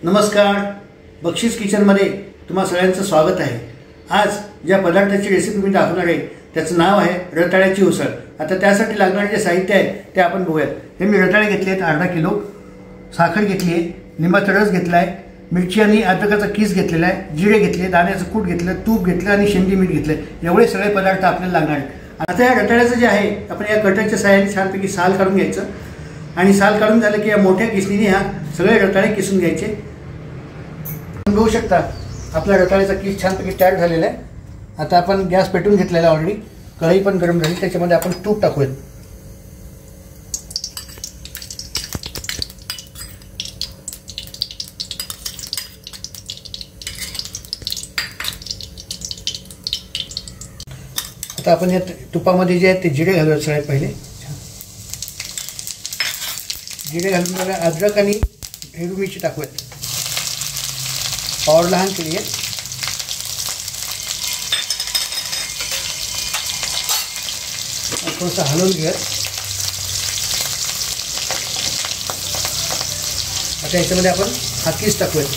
नमस्कार, बक्षीस किचनमध्ये तुम्हा सगळ्यांचं स्वागत आहे। आज ज्या पदार्थाची रेसिपी मी दाखवणार आहे त्याचं नाव आहे रताळ्याची उसळ। आता त्यासाठी लागणारे जे साहित्य आहे ते आपण बघूयात। हे मी रताळे घेतले आहेत अर्धा किलो, साखर घेतली आहे, लिंबाचा रस घेतला आहे, मिरची आणि अद्रकाचा कीस घेतलेला आहे, जिरे घेतले, दाण्याचं कूट घेतलं, तूप घेतलं आणि शेंदी मीठ घेतलं। एवढे सगळे पदार्थ आपल्याला लागणार आहेत। आता या रताळ्याचं जे आहे आपण या कटरच्या साहाय्याने छानपैकी साल काढून घ्यायचं आणि साल काढून झालं की या मोठ्या किसणीने हा सगळे रताळे किसून घ्यायचे। बघू शकता आपला रताळ्याचा किस छानपैकी तयार झालेला आहे। आता आपण गॅस पेटवून घेतलेला ऑलरेडी, कढई पण गरम झाली, त्याच्यामध्ये आपण तूप टाकूयात। आता आपण या तुपामध्ये जे आहे ते जिरे घालूयात। सगळ्यात पहिले जिरे घालून मला अद्रक आणि हिरवी मिरची टाकूयात। पावर लहान केली आहे। थोडंसं हलवून घेऊयात। आता याच्यामध्ये आपण हा कीस टाकूयात।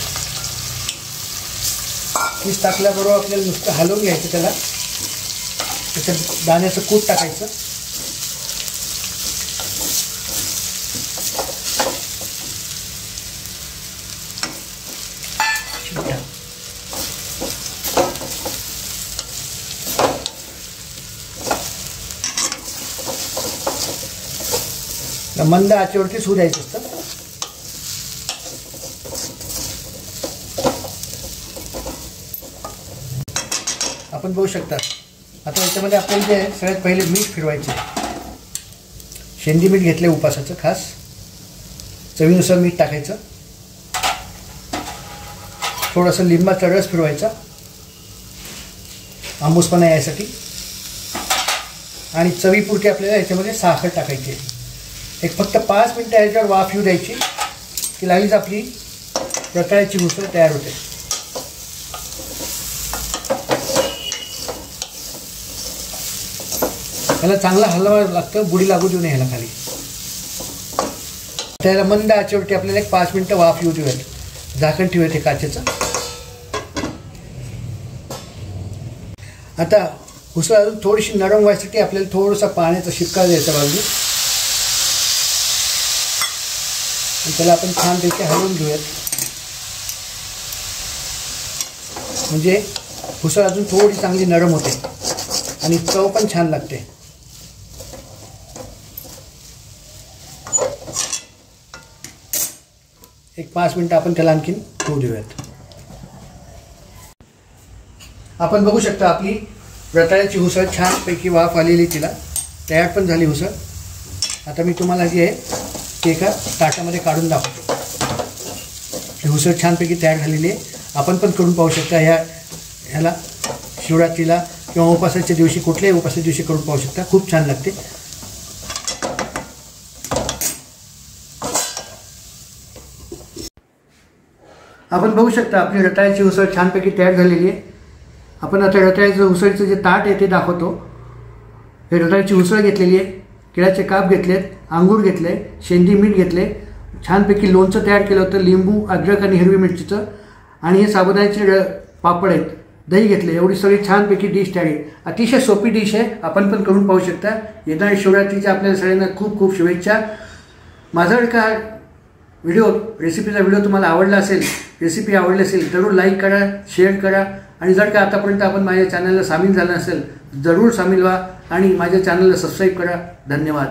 कीस टाकल्याबरोबर आपल्याला नुसतं हलवून घ्यायचं, त्याला त्याच्यात दाण्याचं कूट टाकायचं। मंद आचेवरतीच होऊ द्यायचं असतं। आपण बघू शकता आता याच्यामध्ये आपल्याला जे आहे सगळ्यात पहिले मीठ फिरवायचे। शेंदी मीठ घेतले उपासाचं खास, चवीनुसार मीठ टाकायचं। थोडंसं लिंबाचा रस फिरवायचा आंबूसपणा यासाठी, आणि चवीपुरती आपल्याला याच्यामध्ये साखर टाकायची। एक फक्त 5 मिनिटं याच्यावर वाफ येऊ द्यायची की लगेच आपली रताळ्याची उसळ तयार होते। याला चांगला हलवावं लागतं, बुडी लागू देऊ नये ह्याला खाली। त्याला मंद आचेवरती आपल्याला एक 5 मिनिटं वाफ येऊ देऊयात, झाकण ठेवूयात हे काचेचं। आता उसळ अजून थोडीशी नरम व्हायसाठी आपल्याला थोडासा पाण्याचा शिपका द्यायचा बाजूला, आणि त्याला आपण छानपैकी हलवून घेऊयात, म्हणजे उसळ अजून थोडी चांगली नरम होते आणि चव पण छान लागते। एक 5 मिनिटं आपण त्याला आणखीन होऊ देऊयात। आपण बघू शकता आपली रताळ्याची उसळ छानपैकी वाफ आलेली, तिला तयार पण झाली उसळ। आता मी तुम्हाला जी आहे ते एका ताटामध्ये काढून दाखवतो। ही उसळ छानपैकी तयार झालेली आहे। आपण पण करून पाहू शकता। ह्याला शिवरात्रीला किंवा उपासाच्या दिवशी, कुठल्याही उपासाच्या दिवशी करून पाहू शकता, खूप छान लागते। आपण बघू शकता आपली रताळ्याची उसळ छानपैकी तयार झालेली आहे। आपण आता रताळ्याचं उसळीचं जे ताट आहे ते दाखवतो। हे रताळ्याची उसळ घेतलेली आहे, केळ्याचे काप घेतलेत, अंगूर घेतले, शेंदी मीठ घेतले, छानपैकी लोणचं तयार केलं होतं, लिंबू, अद्रक आणि हिरवी मिरचीचं, आणि हे साबुदाण्याचे पापड आहेत, दही घेतले। एवढी सगळी छानपैकी डिश तयार आहे। अतिशय सोपी डिश आहे, आपण पण करून पाहू शकता। येणाऱ्या शिवरात्रीच्या आपल्याला सगळ्यांना खूप खूप शुभेच्छा। माझा का व्हिडिओ, रेसिपीचा व्हिडिओ तुम्हाला आवडला असेल, रेसिपी आवडली असेल, जरूर लाईक करा, शेअर करा, आणि जर का आतापर्यंत आपण माझ्या चॅनलला सामील झाला असेल जरूर सामील व्हा आणि माझ्या चॅनलला सबस्क्राईब करा। धन्यवाद।